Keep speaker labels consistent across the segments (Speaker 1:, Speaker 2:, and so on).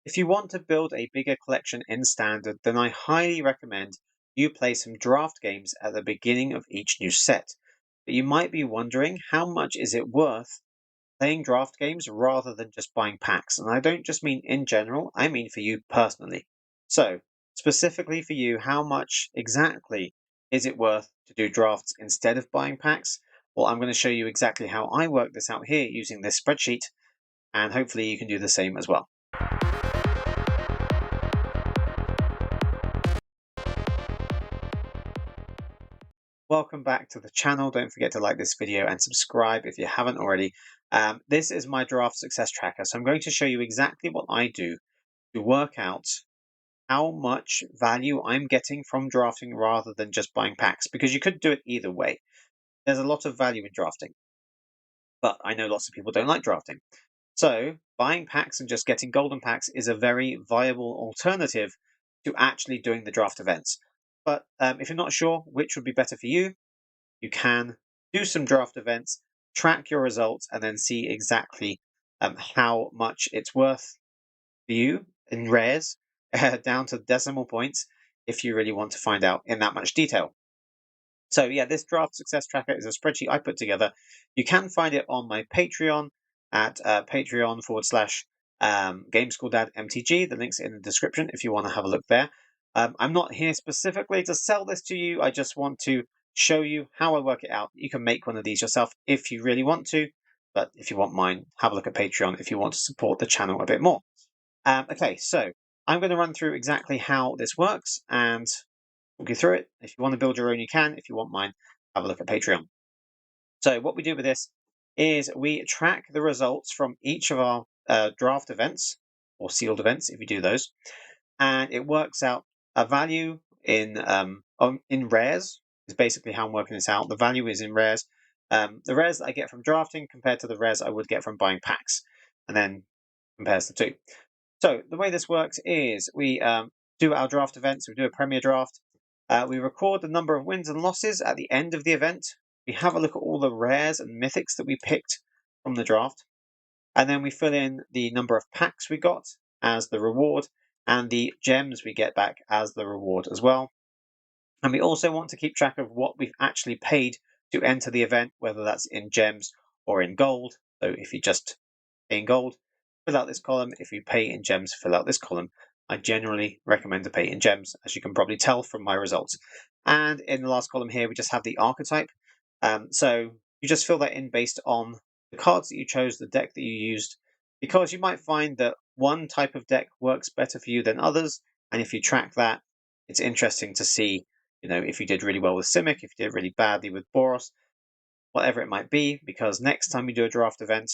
Speaker 1: If you want to build a bigger collection in Standard, then I highly recommend you play some draft games at the beginning of each new set. But you might be wondering, how much is it worth playing draft games rather than just buying packs? And I don't just mean in general, I mean for you personally. So, specifically for you, how much exactly is it worth to do drafts instead of buying packs? Well, I'm going to show you exactly how I work this out here using this spreadsheet, and hopefully you can do the same as well. Welcome back to the channel. Don't forget to like this video and subscribe if you haven't already. This is my draft success tracker. So I'm going to show you exactly what I do to work out how much value I'm getting from drafting rather than just buying packs, because you could do it either way. There's a lot of value in drafting, but I know lots of people don't like drafting. So buying packs and just getting golden packs is a very viable alternative to actually doing the draft events. But if you're not sure which would be better for you, you can do some draft events, track your results, and then see exactly how much it's worth for you in rares, down to decimal points, if you really want to find out in that much detail. So yeah, this draft success tracker is a spreadsheet I put together. You can find it on my Patreon at patreon.com/GameSchoolDad MTG. The link's in the description if you want to have a look there. I'm not here specifically to sell this to you. I just want to show you how I work it out. You can make one of these yourself if you really want to, but if you want mine, have a look at Patreon if you want to support the channel a bit more. Okay, so I'm going to run through exactly how this works and walk you through it. If you want to build your own, you can. If you want mine, have a look at Patreon. So what we do with this is we track the results from each of our draft events or sealed events, if you do those, and it works out a value in rares. Is basically how I'm working this out. The value is in rares. The rares that I get from drafting compared to the rares I would get from buying packs, and then compares the two. So the way this works is we do our draft events. We do a premier draft. We record the number of wins and losses at the end of the event. We have a look at all the rares and mythics that we picked from the draft. And then we fill in the number of packs we got as the reward and the gems we get back as the reward as well. And we also want to keep track of what we've actually paid to enter the event, whether that's in gems or in gold. So if you just pay in gold, fill out this column. If you pay in gems, fill out this column. I generally recommend to pay in gems, as you can probably tell from my results. And in the last column here, we just have the archetype. So you just fill that in based on the cards that you chose, the deck that you used, because you might find that one type of deck works better for you than others. And if you track that, it's interesting to see, if you did really well with Simic, if you did really badly with Boros, whatever it might be, because next time you do a draft event,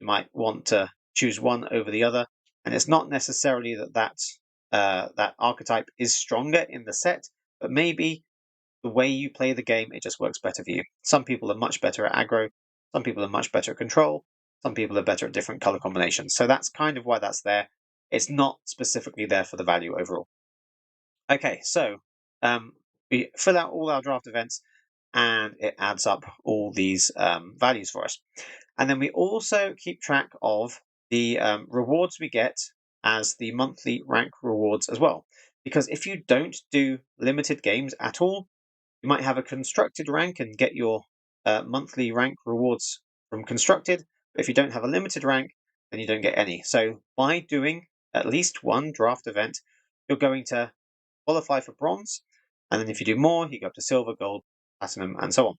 Speaker 1: you might want to choose one over the other. And it's not necessarily that archetype is stronger in the set, but maybe the way you play the game, it just works better for you. Some people are much better at aggro, some people are much better at control, some people are better at different color combinations. So that's kind of why that's there. It's not specifically there for the value overall. Okay, so we fill out all our draft events and it adds up all these values for us. And then we also keep track of the rewards we get as the monthly rank rewards as well. Because if you don't do limited games at all, you might have a constructed rank and get your monthly rank rewards from constructed. But if you don't have a limited rank, then you don't get any. So by doing at least one draft event, you're going to qualify for bronze. And then if you do more, you go up to silver, gold, platinum, and so on.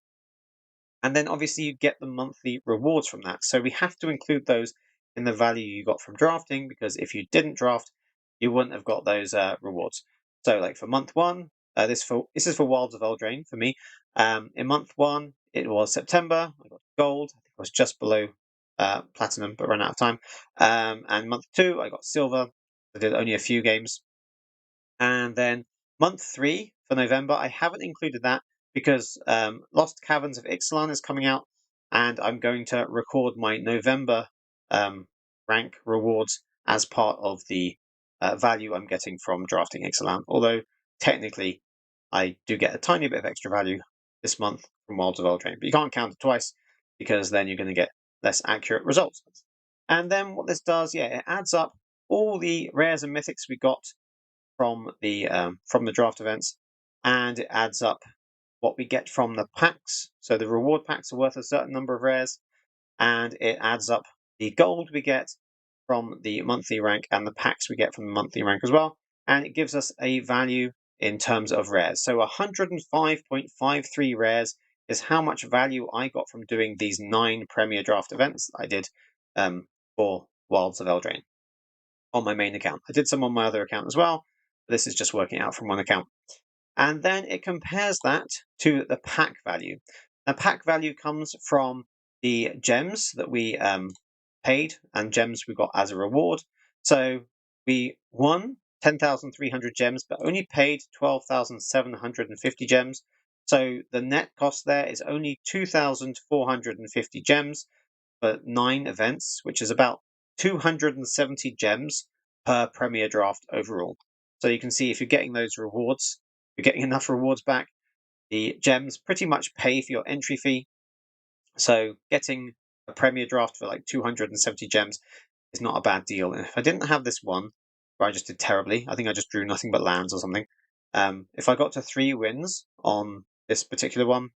Speaker 1: And then obviously you get the monthly rewards from that. So we have to include those in the value you got from drafting, because if you didn't draft, you wouldn't have got those rewards. So like for month one, this is for Wilds of Eldraine for me. In month one, it was September. I got gold. I think I was just below platinum, but ran out of time. And month two, I got silver. I did only a few games. And then month 3 for November, I haven't included that because Lost Caverns of Ixalan is coming out, and I'm going to record my November rank rewards as part of the value I'm getting from drafting Ixalan. Although technically, I do get a tiny bit of extra value this month from Wilds of Eldraine, but you can't count it twice because then you're going to get less accurate results. And then what this does, it adds up all the rares and mythics we got from the draft events, and it adds up what we get from the packs. So the reward packs are worth a certain number of rares, and it adds up the gold we get from the monthly rank and the packs we get from the monthly rank as well. And it gives us a value in terms of rares. So 105.53 rares is how much value I got from doing these 9 Premier Draft events I did for Wilds of Eldraine on my main account. I did some on my other account as well. But this is just working out from one account. And then it compares that to the pack value. The pack value comes from the gems that we paid and gems we got as a reward. So we won 10,300 gems, but only paid 12,750 gems. So the net cost there is only 2,450 gems for 9 events, which is about 270 gems per Premier Draft overall. So you can see if you're getting those rewards, you're getting enough rewards back. The gems pretty much pay for your entry fee. So getting a Premier Draft for like 270 gems is not a bad deal. And if I didn't have this one, where I just did terribly, I think I just drew nothing but lands or something. If I got to 3 wins on this particular one,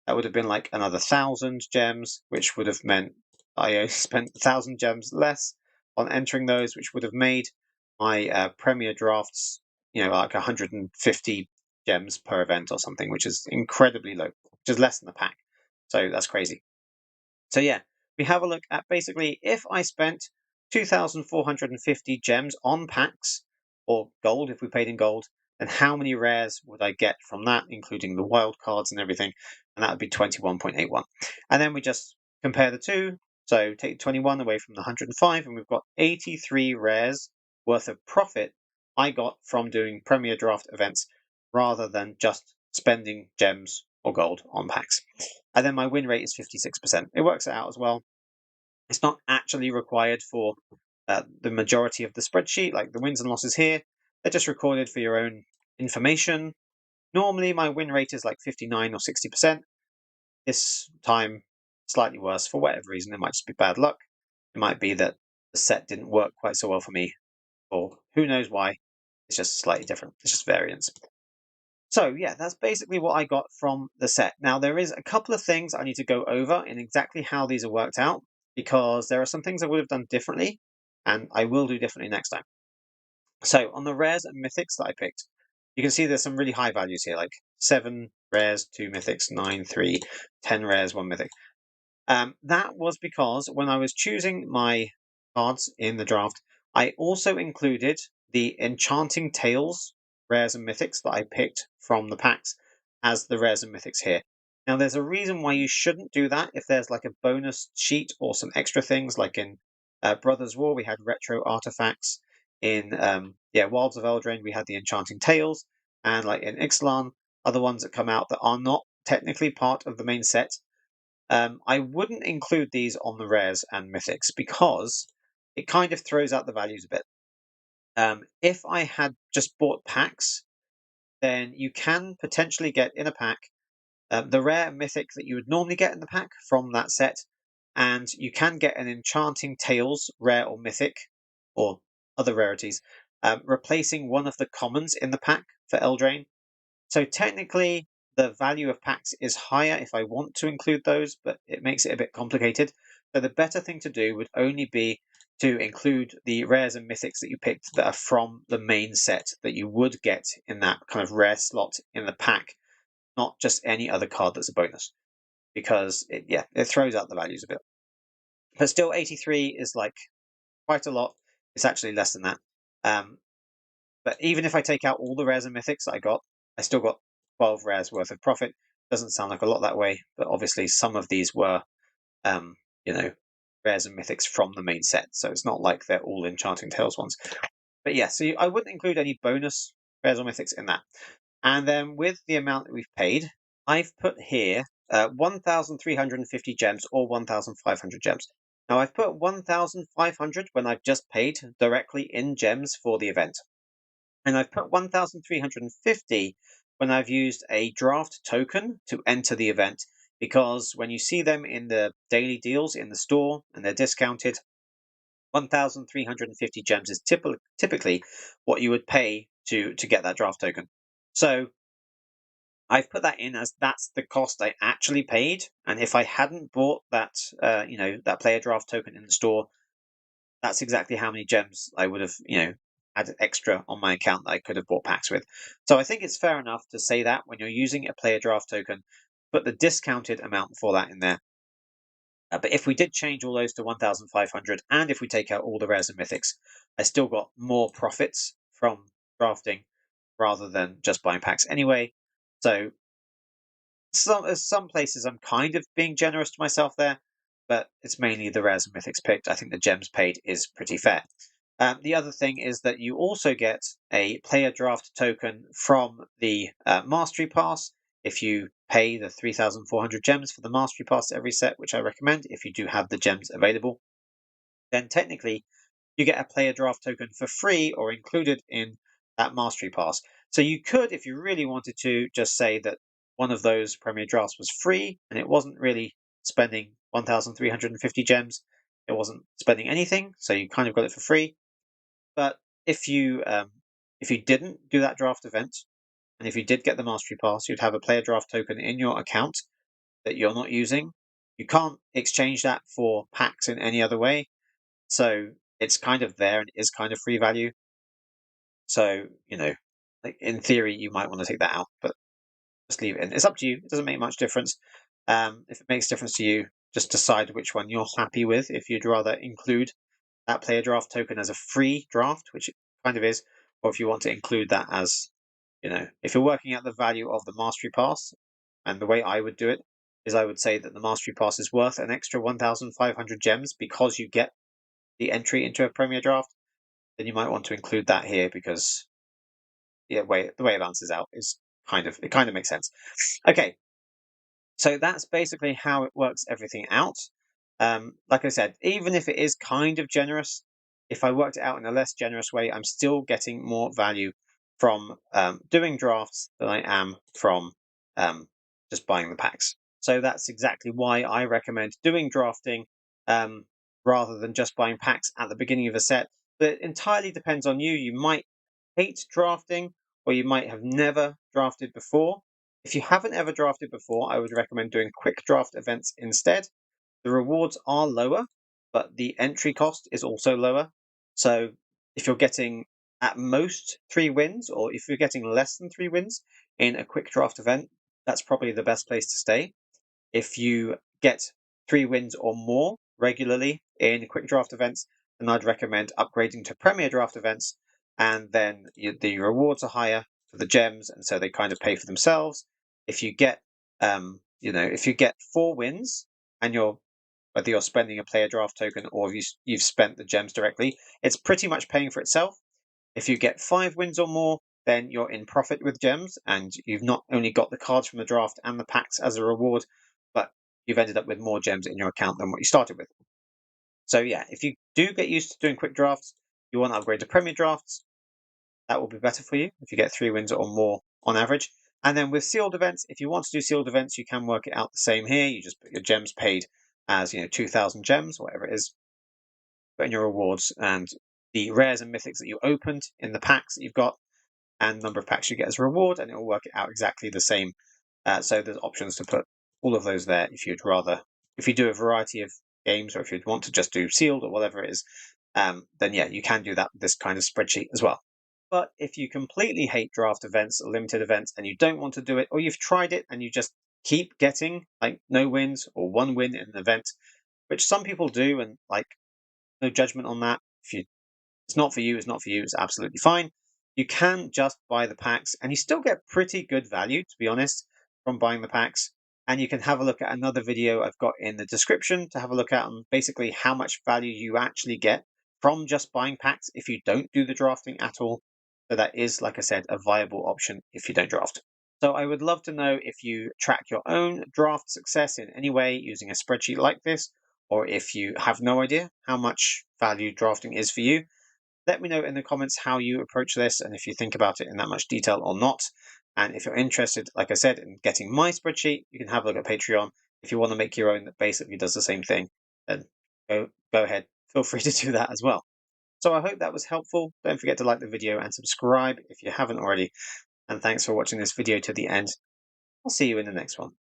Speaker 1: that would have been like another 1,000 gems, which would have meant I spent 1,000 gems less on entering those, which would have made my Premier Drafts, like 150 gems per event or something, which is incredibly low, which is less than the pack. So that's crazy. So yeah, we have a look at basically if I spent 2,450 gems on packs, or gold if we paid in gold, then how many rares would I get from that, including the wild cards and everything? And that would be 21.81. And then we just compare the two. So take 21 away from the 105, and we've got 83 rares worth of profit I got from doing Premier Draft events rather than just spending gems or gold on packs. And then my win rate is 56%. It works it out as well. It's not actually required for the majority of the spreadsheet, like the wins and losses here. They're just recorded for your own information. Normally, my win rate is like 59 or 60%. This time, slightly worse for whatever reason. It might just be bad luck. It might be that the set didn't work quite so well for me, or who knows why. It's just slightly different. It's just variance. So yeah, that's basically what I got from the set. Now there is a couple of things I need to go over in exactly how these are worked out, because there are some things I would have done differently, and I will do differently next time. So on the rares and mythics that I picked, you can see there's some really high values here, like 7 rares, 2 mythics, 9, 3, 10 rares, 1 mythic. That was because when I was choosing my cards in the draft, I also included the Enchanting Tales rares and mythics that I picked from the packs as the rares and mythics here. Now, there's a reason why you shouldn't do that if there's like a bonus sheet or some extra things, like in Brothers War, we had retro artifacts. In Wilds of Eldraine, we had the Enchanting Tales, and like in Ixalan, other ones that come out that are not technically part of the main set. I wouldn't include these on the rares and mythics because it kind of throws out the values a bit. If I had just bought packs, then you can potentially get in a pack the rare mythic that you would normally get in the pack from that set, and you can get an Enchanting Tales rare or mythic, or other rarities, replacing one of the commons in the pack for Eldraine. So technically, the value of packs is higher if I want to include those, but it makes it a bit complicated. So the better thing to do would only be to include the rares and mythics that you picked that are from the main set that you would get in that kind of rare slot in the pack, not just any other card that's a bonus, because it throws out the values a bit. But still, 83 is like quite a lot. It's actually less than that. But even if I take out all the rares and mythics that I got, I still got 12 rares worth of profit. Doesn't sound like a lot that way, but obviously some of these were, rares and mythics from the main set. So it's not like they're all Enchanting Tales ones. But yeah, so I wouldn't include any bonus rares or mythics in that. And then with the amount that we've paid, I've put here 1,350 gems or 1,500 gems. Now I've put 1,500 when I've just paid directly in gems for the event. And I've put 1,350 when I've used a draft token to enter the event, because when you see them in the daily deals in the store and they're discounted, 1,350 gems is typically what you would pay to get that draft token. So I've put that in as that's the cost I actually paid, and if I hadn't bought that, that player draft token in the store, that's exactly how many gems I would have, had extra on my account that I could have bought packs with. So I think it's fair enough to say that when you're using a player draft token, put the discounted amount for that in there. But if we did change all those to 1,500, and if we take out all the rares and mythics, I still got more profits from drafting rather than just buying packs anyway. So some places I'm kind of being generous to myself there, but it's mainly the rares and mythics picked. I think the gems paid is pretty fair. The other thing is that you also get a player draft token from the Mastery Pass if you pay the 3,400 gems for the Mastery Pass every set, which I recommend if you do have the gems available. Then technically you get a player draft token for free or included in that Mastery Pass. So you could, if you really wanted to, just say that one of those Premier Drafts was free and it wasn't really spending 1,350 gems. It wasn't spending anything, so you kind of got it for free. But if you didn't do that draft event, and if you did get the Mastery Pass, you'd have a player draft token in your account that you're not using. You can't exchange that for packs in any other way. So it's kind of there and it is kind of free value. So, like in theory, you might want to take that out, but just leave it in. It's up to you. It doesn't make much difference. If it makes difference to you, just decide which one you're happy with. If you'd rather include that player draft token as a free draft, which it kind of is, or if you want to include that as, if you're working out the value of the Mastery Pass, and the way I would do it is I would say that the Mastery Pass is worth an extra 1,500 gems because you get the entry into a Premier Draft, then you might want to include that here because the way it balances out is kind of makes sense. Okay, so that's basically how it works everything out. Like I said, even if it is kind of generous, if I worked it out in a less generous way, I'm still getting more value from doing drafts than I am from just buying the packs. So that's exactly why I recommend doing drafting rather than just buying packs at the beginning of a set. But it entirely depends on you. You might hate drafting, or you might have never drafted before. If you haven't ever drafted before, I would recommend doing quick draft events instead. The rewards are lower, but the entry cost is also lower. So if you're getting at most 3 wins, or if you're getting less than 3 wins in a quick draft event, that's probably the best place to stay. If you get 3 wins or more regularly in quick draft events, then I'd recommend upgrading to Premier Draft events, and then the rewards are higher for the gems, and so they kind of pay for themselves. If you get, if you get 4 wins, and whether you're spending a player draft token or you've spent the gems directly, it's pretty much paying for itself. If you get 5 wins or more, then you're in profit with gems, and you've not only got the cards from the draft and the packs as a reward, but you've ended up with more gems in your account than what you started with. So yeah, if you do get used to doing quick drafts, you want to upgrade to Premier Drafts, that will be better for you if you get 3 wins or more on average. And then with sealed events, if you want to do sealed events, you can work it out the same here. You just put your gems paid as 2,000 gems, whatever it is, put in your rewards and the rares and mythics that you opened in the packs that you've got, and number of packs you get as a reward, and it will work it out exactly the same. So there's options to put all of those there if you do a variety of games, or if you'd want to just do sealed or whatever it is, then yeah, you can do that with this kind of spreadsheet as well. But if you completely hate draft events or limited events and you don't want to do it, or you've tried it and you just keep getting like no wins or 1 win in an event, which some people do, and like no judgment on that. If it's not for you, it's not for you. It's absolutely fine. You can just buy the packs, and you still get pretty good value, to be honest, from buying the packs. And you can have a look at another video I've got in the description to have a look at on basically how much value you actually get from just buying packs if you don't do the drafting at all. So that is, like I said, a viable option if you don't draft. So I would love to know if you track your own draft success in any way using a spreadsheet like this, or if you have no idea how much value drafting is for you. Let me know in the comments how you approach this and if you think about it in that much detail or not. And if you're interested, like I said, in getting my spreadsheet, you can have a look at Patreon. If you want to make your own that basically does the same thing, then go ahead, feel free to do that as well. So I hope that was helpful. Don't forget to like the video and subscribe if you haven't already. And thanks for watching this video to the end. I'll see you in the next one.